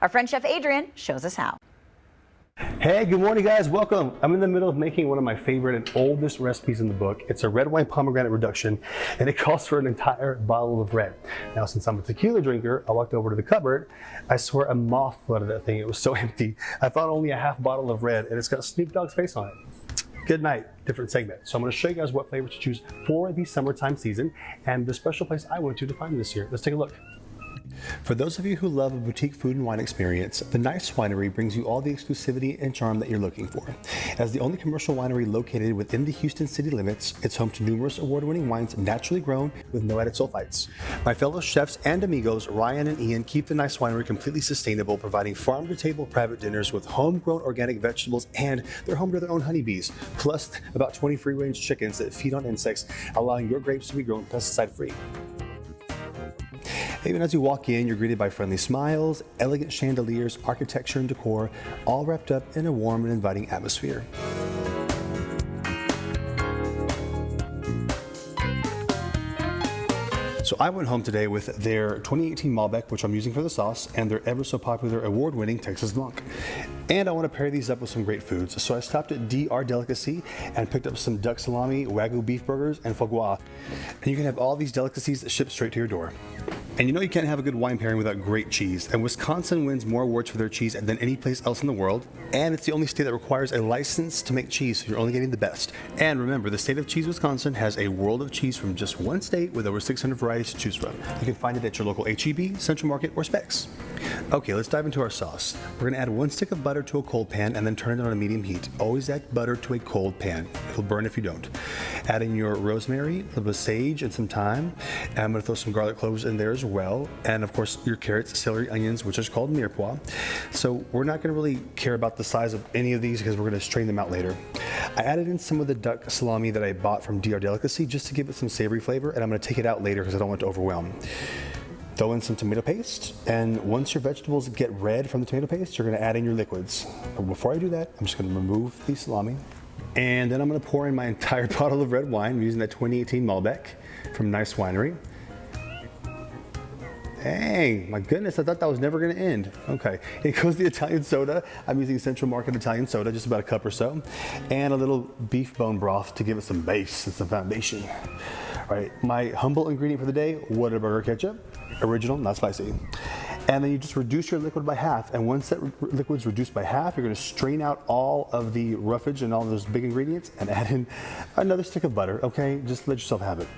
Our friend Chef Adrian shows us how. Hey, good morning guys, welcome. I'm in the middle of making one of my favorite and oldest recipes in the book. It's a red wine pomegranate reduction and it calls for an entire bottle of red. Now since I'm a tequila drinker, I walked over to the cupboard. I swear a moth flew out of that thing, it was so empty. I found only a half bottle of red and it's got Snoop Dogg's face on it. Good night, different segment. So I'm going to show you guys what flavors to choose for the summertime season and the special place I went to find them this year. Let's take a look. For those of you who love a boutique food and wine experience, the Nice Winery brings you all the exclusivity and charm that you're looking for. As the only commercial winery located within the Houston city limits, it's home to numerous award-winning wines naturally grown with no added sulfites. My fellow chefs and amigos, Ryan and Ian, keep the Nice Winery completely sustainable, providing farm-to-table private dinners with homegrown organic vegetables, and they're home to their own honeybees, plus about 20 free-range chickens that feed on insects, allowing your grapes to be grown pesticide-free. Even as you walk in, you're greeted by friendly smiles, elegant chandeliers, architecture and decor, all wrapped up in a warm and inviting atmosphere. So I went home today with their 2018 Malbec, which I'm using for the sauce, and their ever so popular award-winning Texas Blanc. And I want to pair these up with some great foods. So I stopped at DR Delicacy and picked up some duck salami, Wagyu beef burgers, and foie gras. And you can have all these delicacies shipped straight to your door. And you know you can't have a good wine pairing without great cheese. And Wisconsin wins more awards for their cheese than any place else in the world. And it's the only state that requires a license to make cheese, so you're only getting the best. And remember, the state of cheese, Wisconsin, has a world of cheese from just one state with over 600 varieties to choose from. You can find it at your local H-E-B, Central Market, or Specs. Okay, let's dive into our sauce. We're gonna add 1 stick of butter to a cold pan and then turn it on a medium heat. Always add butter to a cold pan. It'll burn if you don't. Add in your rosemary, a little bit of sage, and some thyme. And I'm gonna throw some garlic cloves in there as well. And of course, your carrots, celery, onions, which is called mirepoix. So we're not gonna really care about the size of any of these because we're gonna strain them out later. I added in some of the duck salami that I bought from DR Delicacy just to give it some savory flavor, and I'm gonna take it out later because I don't want it to overwhelm. Throw in some tomato paste, and once your vegetables get red from the tomato paste, you're gonna add in your liquids. But before I do that, I'm just gonna remove the salami, and then I'm gonna pour in my entire bottle of red wine using that 2018 Malbec from Nice Winery. Hey, my goodness, I thought that was never gonna end. Okay, here goes the Italian soda. I'm using Central Market Italian soda, just about a cup or so, and a little beef bone broth to give it some base and some foundation. All right, my humble ingredient for the day, Whataburger ketchup, original, not spicy. And then you just reduce your liquid by half, and once that liquid's reduced by half, you're gonna strain out all of the roughage and all those big ingredients and add in another stick of butter, okay? Just let yourself have it.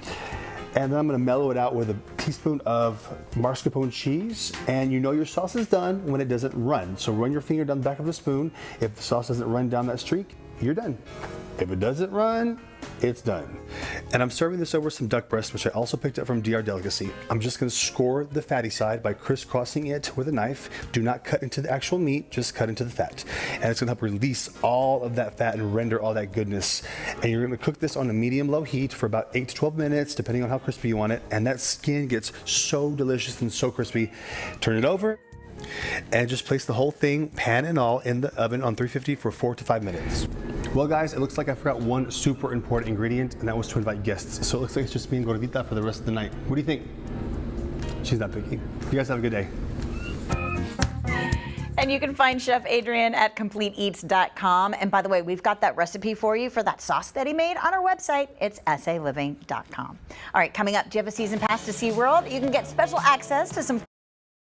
And then I'm gonna mellow it out with a teaspoon of mascarpone cheese. And you know your sauce is done when it doesn't run. So run your finger down the back of the spoon. If the sauce doesn't run down that streak, you're done. If it doesn't run, it's done. And I'm serving this over some duck breast, which I also picked up from DR Delicacy. I'm just gonna score the fatty side by crisscrossing it with a knife. Do not cut into the actual meat, just cut into the fat. And it's gonna help release all of that fat and render all that goodness. And you're gonna cook this on a medium-low heat for about 8 to 12 minutes, depending on how crispy you want it. And that skin gets so delicious and so crispy. Turn it over, and just place the whole thing, pan and all, in the oven on 350 for 4 to 5 minutes. Well guys, it looks like I forgot one super important ingredient, and that was to invite guests. So it looks like it's just me and Gordita for the rest of the night. What do you think? She's not picky. You guys have a good day. And you can find Chef Adrian at CompleteEats.com. And by the way, we've got that recipe for you for that sauce that he made on our website. It's saliving.com. All right, coming up, do you have a season pass to SeaWorld? You can get special access to some